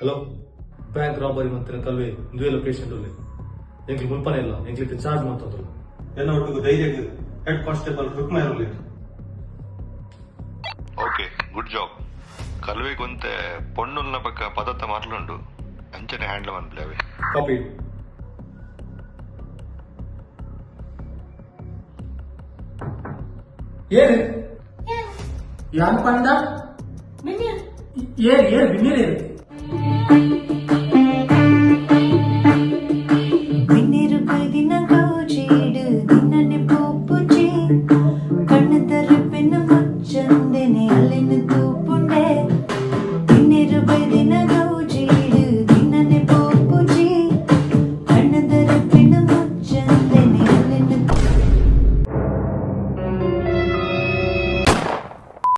Hello, bank robbery ಮಂತ್ರ ಕಲ್ವೆ ದುವೆ location ಎಂಗ್ಲಿ ಮುಲ್ಪನೆ ಇಲ್ಲ, ಎಂಗ್ಲಿಕ್ಕೆ charge ಮಾಡ್ತದ್ರು ಎಲ್ಲ ಒಟ್ಟಿಗೆ ಧೈರ್ಯ ಹೆಡ್ ಕಾನ್ಸ್ಟೇಬಲ್ ರುಕ್ಮ ಇರಲಿ. Okay, good job. ಕಲ್ವೆ ಗೊಂತೆ ಪೊಣ್ಣುಲ್ನ ಪಕ್ಕ ಪದತ್ತ ಮಾತುಂಡು ಅಂಚನೆ ಹ್ಯಾಂಡ್ಲ್ ಮನ್ಪ್ಲೇವೆ. ಕಾಪಿ. ಏನ್ ಯಾನ್ ಪಂಡ ಏನ್ ಬಿನ್ನಿರೇನು ಬಿನ್ನಿರು ಕೈದಿನ ಗೌಜೀಡು ದಿನನೆ ಪೋಪುಜಿ ಕಣ್ಣು ತರಪಿನ ಮುಚ್ಚಂದೆನೆ ಅಲ್ಲಿನ